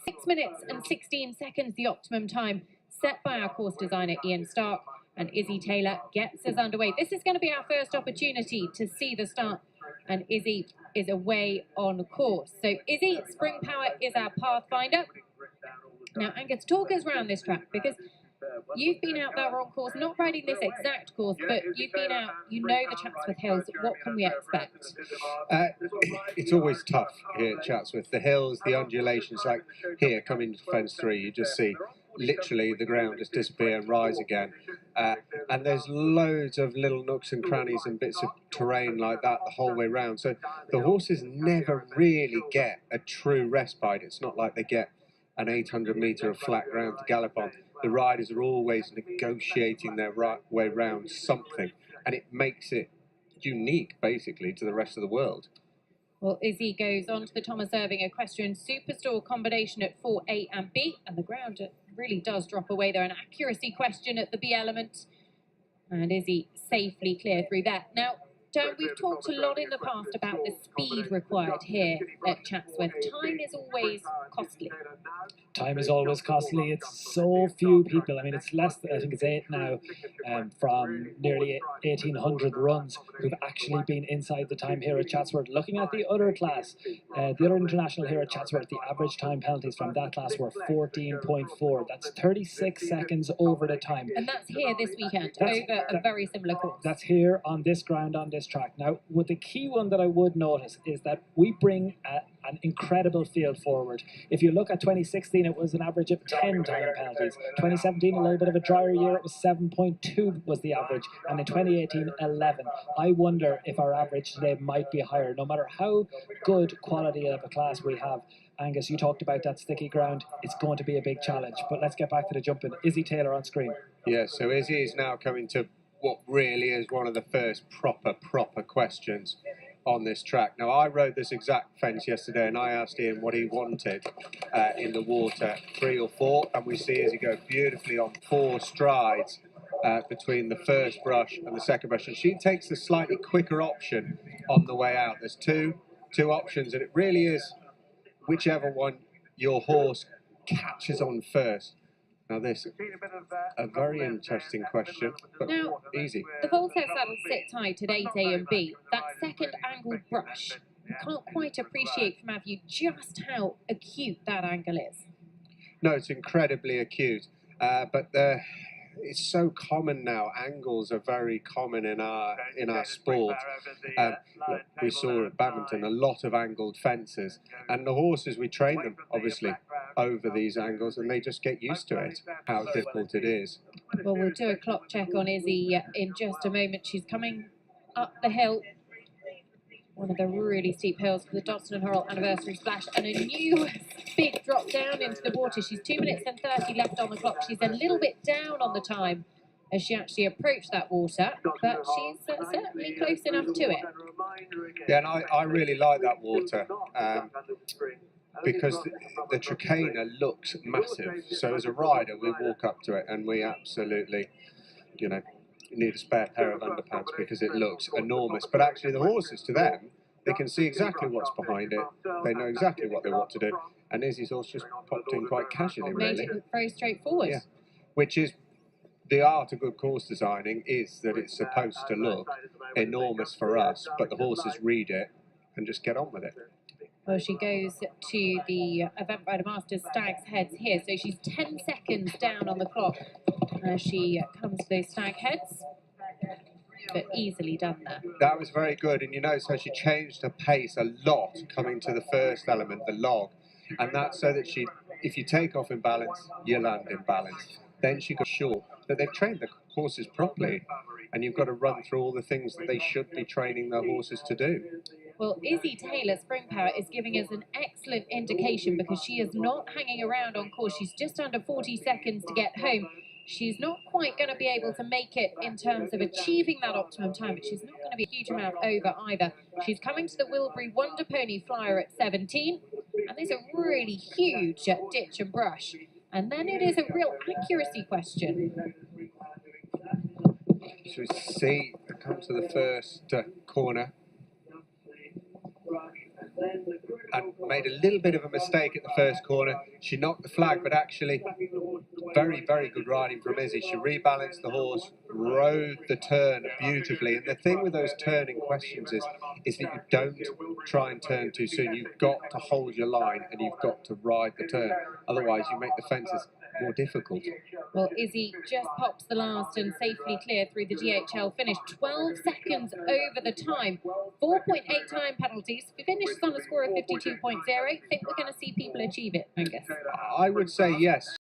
6 minutes and 16 seconds, the optimum time set by our course designer Ian Stark, and Izzy Taylor gets us underway. This is going to be our first opportunity to see the start, and Izzy is away on course. So Izzy, Spring Power is our pathfinder. Now, Angus, talk us around this track, because you've been out there on course, not riding this exact course, but you've been out, you know the Chatsworth Hills. What can we expect? It's always tough here at Chatsworth. The hills, the undulations, like here coming to fence 3, you just see literally the ground just disappear and rise again. And there's loads of little nooks and crannies and bits of terrain like that the whole way round. So the horses never really get a true respite. It's not like they get an 800 metre of flat ground to gallop on. The riders are always negotiating their way round something, and it makes it unique, basically, to the rest of the world. Well, Izzy goes on to the Thomas Irving Equestrian Superstore combination at 4A and B, and the ground really does drop away there. An accuracy question at the B element, and Izzy safely clear through that. Now, Dan, we've talked a lot in the past about the speed required here at Chatsworth. Time is always costly. Time is always costly. It's so few people. I mean, it's less, I think it's 8 now, from nearly 1,800 runs who've actually been inside the time here at Chatsworth. Looking at the other class, the other international here at Chatsworth, the average time penalties from that class were 14.4. That's 36 seconds over the time. And that's here this weekend, over a very similar course. That's here on this ground, on this track. Now, with the key one that I would notice is that we bring an incredible field forward. If you look at 2016, it was an average of 10 time penalties. 2017, a little bit of a drier year, it was 7.2 was the average. And in 2018, 11. I wonder if our average today might be higher, no matter how good quality of a class we have. Angus, you talked about that sticky ground. It's going to be a big challenge. But let's get back to the jumping. Izzy Taylor on screen. Yeah, so Izzy is now coming to what really is one of the first proper questions on this track. Now, I rode this exact fence yesterday, and I asked Ian what he wanted in the water, 3 or 4, and we see Izzy go beautifully on 4 strides between the first brush and the second brush, and she takes the slightly quicker option on the way out. There's two options, and it really is whichever one your horse catches on first. Now this, a very interesting question, but now, easy. The Voltaire saddles sit tight at 8A and B. That second angled brush, you can't quite appreciate from our view just how acute that angle is. No, it's incredibly acute, but it's so common now. Angles are very common in our sport. We saw at Badminton a lot of angled fences, and the horses, we train them obviously over these angles, and they just get used to it, how difficult it is. Well, we'll do a clock check on Izzy in just a moment. She's coming up the hill, one of the really steep hills for the Dodson and Hurrell anniversary splash, and a new big drop down into the water. She's 2 minutes and 30 left on the clock. She's a little bit down on the time as she actually approached that water, but she's certainly close enough to it. Yeah, and I really like that water because the Trakehner looks massive. So as a rider, we walk up to it and we absolutely, you know, need a spare pair of underpants because it looks enormous. But actually the horses, to them, they can see exactly what's behind it. They know exactly what they want to do. And Izzy's horse just popped in quite casually, really. Made it look very straightforward. Yeah. Which is the art of good course designing, is that it's supposed to look enormous for us, but the horses read it and just get on with it. Well, she goes to the Event Rider Masters Stag's Heads here, so she's 10 seconds down on the clock as she comes to those stag heads, but easily done there. That was very good, and you notice how she changed her pace a lot coming to the first element, the log, and that's so that if you take off in balance, you land in balance. Then she got sure that they've trained the horses properly, and you've got to run through all the things that they should be training their horses to do. Well, Izzy Taylor, Spring Power, is giving us an excellent indication because she is not hanging around on course. She's just under 40 seconds to get home. She's not quite going to be able to make it in terms of achieving that optimum time, but she's not going to be a huge amount over either. She's coming to the Wilbury Wonder Pony Flyer at 17, and there's a really huge ditch and brush. And then it is a real accuracy question. So we see come to the first corner. and made a little bit of a mistake at the first corner. She knocked the flag, but actually very, very good riding from Izzy. She rebalanced the horse, rode the turn beautifully. And the thing with those turning questions is that you don't try and turn too soon. You've got to hold your line and you've got to ride the turn. Otherwise, you make the fences more difficult. Well, Izzy just pops the last and safely clear through the GHL finish. 12 seconds over the time. 4.8 time penalties. Finishes on a score of 52.0. Think we're going to see people achieve it, Angus? I would say yes.